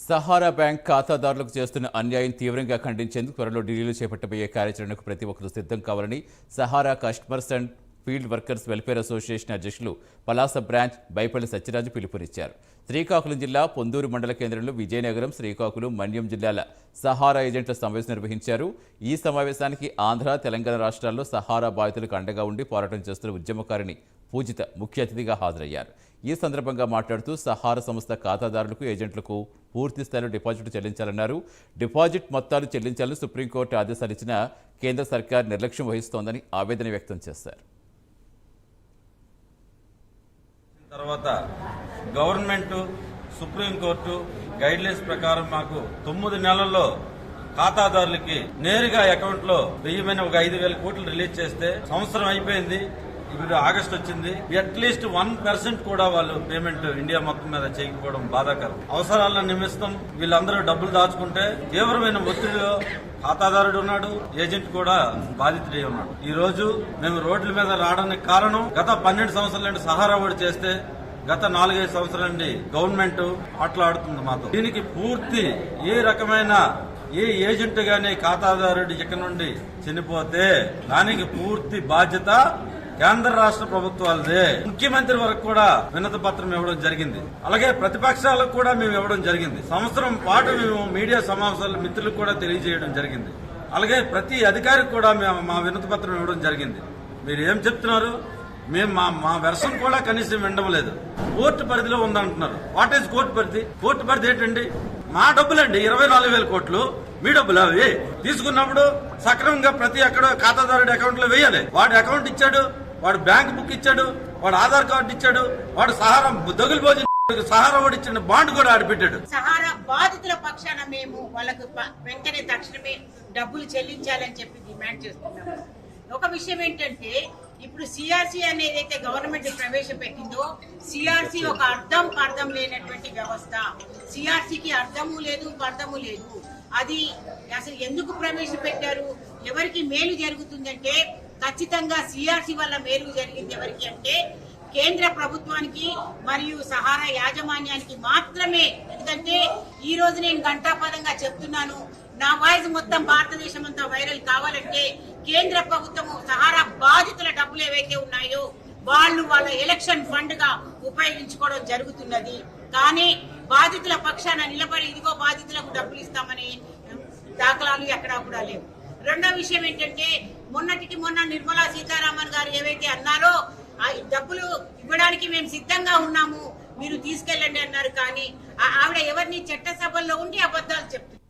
Sahara bank ఖాతాదారులకు చేస్తున్న అన్యాయం తీవ్రంగా ఖండించేందుకు త్వరలో ఢిల్లీలో చేపట్టబోయే కార్యాచరణకు ప్రతి ఒక్కరూ సిద్ధం కావాలని Sahara customers and field workers welfare association అధ్యక్షులు పలాస బ్రాంచ్ బైపల్లి సత్యరాజు పిలుపునిచ్చారు. శ్రీకాకుళం జిల్లా పొందూరు మండల కేంద్రంలో విజయనగరం, శ్రీకాకుళం, మన్యం జిల్లాల సహారా ఏజెంట్ల సమావేశం నిర్వహించారు. ఈ సమావేశానికి ఆంధ్ర, తెలంగాణ రాష్ట్రాల్లో సహారా బాధితులకు అండగా ఉండి పోరాటం చేస్తున్న ఉద్యమకారిణి పూజిత ముఖ్య అతిథిగా హాజరయ్యారు. ఈ సందర్భంగా మాట్లాడుతూ సహారా సంస్థ ఖాతాదారులకు, ఏజెంట్లకు పూర్తి స్థాయిలో డిపాజిట్ చెల్లించాలన్నారు. డిపాజిట్ మొత్తాలు చెల్లించాలని సుప్రీంకోర్టు ఆదేశాలు ఇచ్చినా కేంద్ర సర్కార్ నిర్లక్ష్యం వహిస్తోందని ఆవేదన వ్యక్తం చేశారు. తర్వాత గవర్నమెంట్, సుప్రీంకోర్టు గైడ్లైన్స్ ప్రకారం మాకు 9 నెలల్లో ఖాతాదారులకి నేరుగా అకౌంట్ లో 5,000 కోట్లు రిలీజ్ చేస్తే సంవత్సరం అయిపోయింది. ఇప్పుడు ఆగస్టు వచ్చింది. అట్లీస్ట్ 1% కూడా వాళ్ళు పేమెంట్ ఇండియా మొత్తం మీద చేయకపోవడం బాధాకరం. అవసరాల నిమిత్తం వీళ్ళందరూ డబ్బులు దాచుకుంటే తీవ్రమైన ఒత్తిడిలో ఖాతాదారుడు ఉన్నాడు, ఏజెంట్ కూడా బాధితుడై ఉన్నాడు. ఈ రోజు మేము రోడ్ల మీద రావడానికి కారణం గత 12 సంవత్సరాల నుండి సహారా ఓడి చేస్తే గత 4-5 సంవత్సరాల నుండి గవర్నమెంట్ మాట్లాడుతుంది మాతో. దీనికి పూర్తి ఏ రకమైన ఏ ఏజెంట్ గానీ ఖాతాదారుడు ఇక్కడ నుండి చనిపోతే దానికి పూర్తి బాధ్యత కేంద్ర రాష్ట్ర ప్రభుత్వాలదే. ముఖ్యమంత్రి వరకు కూడా వినతి పత్రం ఇవ్వడం జరిగింది. అలాగే ప్రతిపక్షాలకు కూడా మేము ఇవ్వడం జరిగింది. సంవత్సరం పాటు మేము మీడియా సమావేశాల మిత్రులకు కూడా తెలియజేయడం జరిగింది. అలాగే ప్రతి అధికారికి కూడా మేము మా వినతి పత్రం ఇవ్వడం జరిగింది. మీరు ఏం చెప్తున్నారు? మేము మా వెర్షన్ కూడా కనీసం వినడం లేదు. కోర్టు పరిధిలో ఉందంటున్నారు. వాట్ ఈజ్ కోర్టు పరిధి? కోర్టు పరిధి ఏంటండి? మా డబ్బులండి 24,000 కోట్లు. మీ డబ్బులు అవి తీసుకున్నప్పుడు సక్రమంగా ప్రతి అక్కడ ఖాతాదారుడి అకౌంట్ లో వేయాలి. వాడి అకౌంట్ ఇచ్చాడు, వాడు బ్యాంక్ బుక్ ఇచ్చాడు, వాడు ఆధార్ కార్డు ఇచ్చాడు, వాడు సహారా దొంగలు భోజనం సహారా వాడు ఇచ్చిన బాండ్ కూడా ఆడిపెట్టాడు. సహారా బాధితుల పక్షాన మేము వాళ్ళకు వెంటనే తక్షణమే డబ్బులు చెల్లించాలని చెప్పి డిమాండ్ చేస్తున్నాము. ఒక విషయం ఏంటంటే, ఇప్పుడు సిఆర్సీ అనేది అయితే గవర్నమెంట్ ప్రవేశపెట్టిందో, సిఆర్సీ ఒక అర్థం లేనటువంటి వ్యవస్థ. సిఆర్సీకి అర్థము లేదు, పర్థము లేదు. అది అసలు ఎందుకు ప్రవేశపెట్టారు, ఎవరికి మేలు జరుగుతుందంటే, ఖచ్చితంగా సిఆర్సీ వల్ల మేలు జరిగింది ఎవరికి అంటే కేంద్ర ప్రభుత్వానికి మరియు సహారా యాజమాన్యానికి మాత్రమే. ఎందుకంటే ఈ రోజు నేను ఘంటాపదంగా చెప్తున్నాను, నా వాయిస్ మొత్తం భారతదేశం అంతా వైరల్ కావాలంటే కేంద్ర ప్రభుత్వము సహారా బాధితుల డబ్బులు ఏవైతే ఉన్నాయో వాళ్ళు వాళ్ళ ఎలక్షన్ ఫండ్ గా ఉపయోగించుకోవడం జరుగుతున్నది. కానీ బాధితుల పక్షాన నిలబడి ఇదిగో బాధితులకు డబ్బులు ఇస్తామని దాఖలాలు ఎక్కడా కూడా లేవు. రెండో విషయం ఏంటంటే, మొన్నటికి మొన్న నిర్మలా సీతారామన్ గారు ఏవైతే అన్నారో ఆ డబ్బులు ఇవ్వడానికి మేము సిద్ధంగా ఉన్నాము, మీరు తీసుకెళ్ళండి అన్నారు. కానీ ఆవిడ ఎవరిని చట్టసభల్లో ఉండి అబద్ధాలు చెప్తున్నారు.